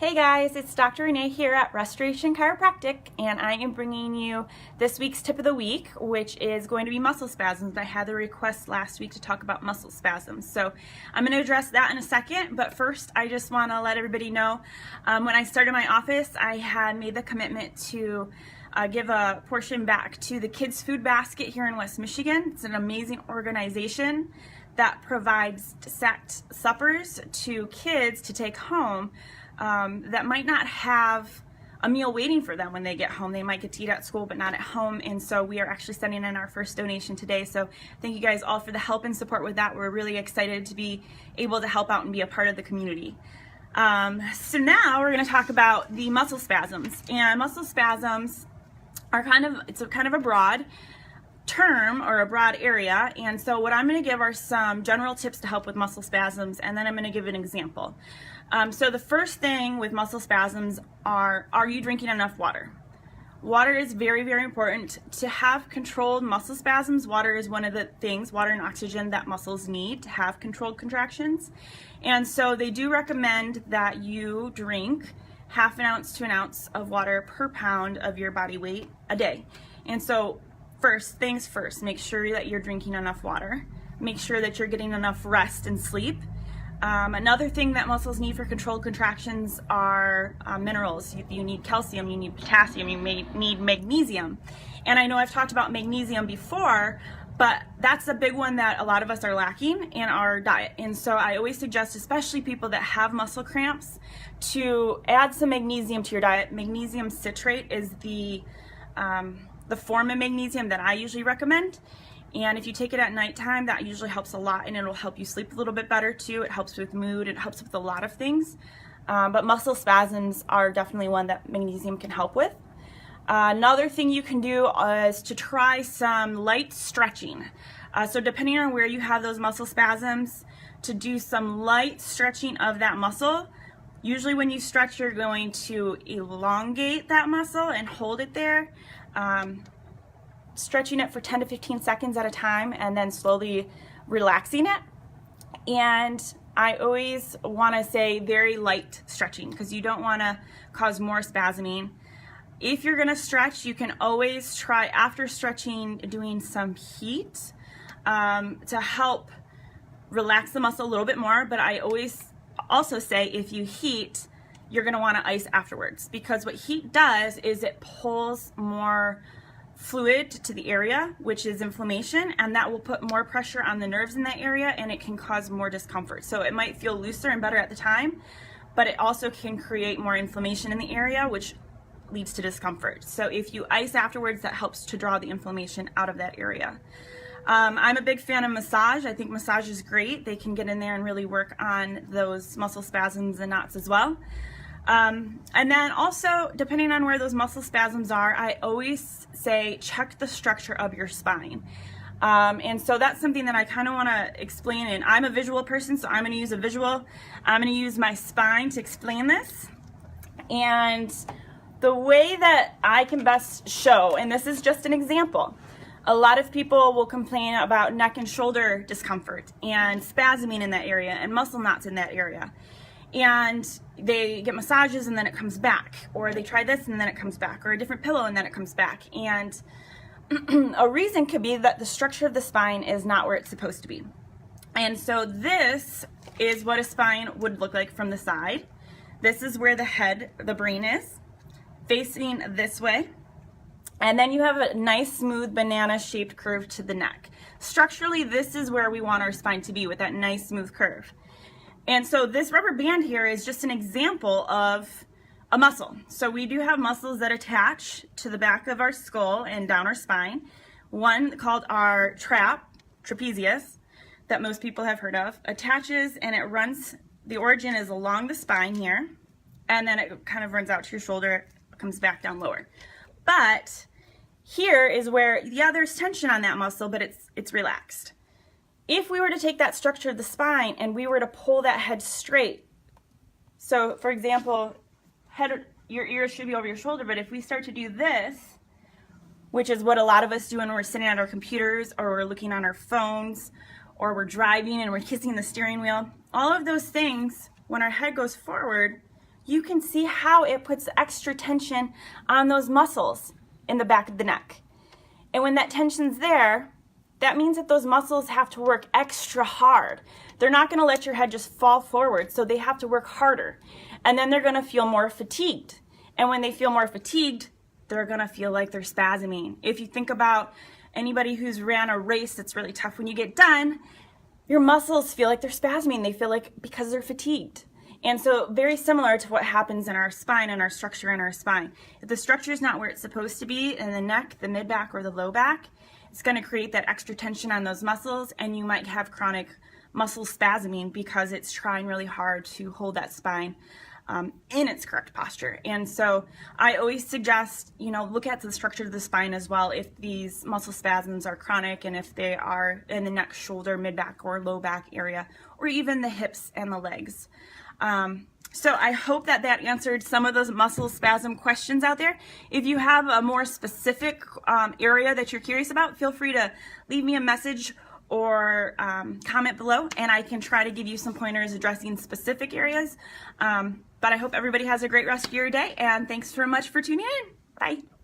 Hey guys, it's Dr. Renee here at Restoration Chiropractic, and I am bringing you this week's tip of the week, which is going to be muscle spasms. I had the request last week to talk about muscle spasms, so I'm going to address that in a second, but first I just want to let everybody know when I started my office, I had made the commitment to give a portion back to the Kids Food Basket here in West Michigan. It's an amazing organization that provides sacked suppers to kids to take home that might not have a meal waiting for them when they get home. They might get to eat at school but not at home, and so we are actually sending in our first donation today. So thank you guys all for the help and support with that. We're really excited to be able to help out and be a part of the community. So now we're going to talk about the muscle spasms, and muscle spasms are kind of a broad term or a broad area, and so what I'm going to give are some general tips to help with muscle spasms, and then I'm going to give an example. So the first thing with muscle spasms are you drinking enough water? Water is very, very important. To have controlled muscle spasms, water is one of the things, water and oxygen, that muscles need to have controlled contractions. And so they do recommend that you drink half an ounce to an ounce of water per pound of your body weight a day. And so first things first, make sure that you're drinking enough water. Make sure that you're getting enough rest and sleep. Another thing that muscles need for controlled contractions are minerals. You need calcium, you need potassium, you may need magnesium. And I know I've talked about magnesium before, but that's a big one that a lot of us are lacking in our diet. And so I always suggest, especially people that have muscle cramps, to add some magnesium to your diet. Magnesium citrate is the form of magnesium that I usually recommend. And if you take it at nighttime, that usually helps a lot, and it'll help you sleep a little bit better too. It helps with mood, it helps with a lot of things. But muscle spasms are definitely one that magnesium can help with. Another thing you can do is to try some light stretching. So depending on where you have those muscle spasms, to do some light stretching of that muscle. Usually when you stretch, you're going to elongate that muscle and hold it there. Stretching it for 10 to 15 seconds at a time and then slowly relaxing it. And I always want to say very light stretching because you don't want to cause more spasming. If you're going to stretch, you can always try, after stretching, doing some heat to help relax the muscle a little bit more. But I always also say, if you heat, you're going to want to ice afterwards, because what heat does is it pulls more fluid to the area, which is inflammation, and that will put more pressure on the nerves in that area, and it can cause more discomfort. So it might feel looser and better at the time, but it also can create more inflammation in the area, which leads to discomfort. So if you ice afterwards, that helps to draw the inflammation out of that area. I'm a big fan of massage. I think massage is great. They can get in there and really work on those muscle spasms and knots as well. And then also, depending on where those muscle spasms are, I always say check the structure of your spine. And so that's something that I kind of want to explain, and I'm a visual person, so I'm going to use a visual. I'm going to use my spine to explain this. And the way that I can best show, and this is just an example, a lot of people will complain about neck and shoulder discomfort and spasming in that area and muscle knots in that area. And they get massages and then it comes back, or they try this and then it comes back, or a different pillow and then it comes back. And a reason could be that the structure of the spine is not where it's supposed to be. And so this is what a spine would look like from the side. This is where the head, the brain is, facing this way. And then you have a nice smooth banana shaped curve to the neck. Structurally, this is where we want our spine to be, with that nice smooth curve. And so this rubber band here is just an example of a muscle. So we do have muscles that attach to the back of our skull and down our spine. One called our trapezius, that most people have heard of, attaches and it runs, the origin is along the spine here, and then it kind of runs out to your shoulder, comes back down lower. But here is where, yeah, there's tension on that muscle, but it's relaxed. If we were to take that structure of the spine and we were to pull that head straight, so for example, your ears should be over your shoulder, but if we start to do this, which is what a lot of us do when we're sitting at our computers, or we're looking on our phones, or we're driving and we're kissing the steering wheel, all of those things, when our head goes forward, you can see how it puts extra tension on those muscles in the back of the neck. And when that tension's there, that means that those muscles have to work extra hard. They're not going to let your head just fall forward, so they have to work harder. And then they're going to feel more fatigued. And when they feel more fatigued, they're going to feel like they're spasming. If you think about anybody who's ran a race that's really tough, when you get done, your muscles feel like they're spasming. They feel like because they're fatigued. And so very similar to what happens in our spine and our structure in our spine. If the structure is not where it's supposed to be in the neck, the mid-back, or the low back, it's going to create that extra tension on those muscles, and you might have chronic muscle spasming because it's trying really hard to hold that spine in its correct posture. And so I always suggest, look at the structure of the spine as well if these muscle spasms are chronic, and if they are in the neck, shoulder, mid-back, or low back area, or even the hips and the legs. So I hope that answered some of those muscle spasm questions out there. If you have a more specific area that you're curious about, feel free to leave me a message or comment below, and I can try to give you some pointers addressing specific areas. But I hope everybody has a great rest of your day, and thanks so much for tuning in. Bye.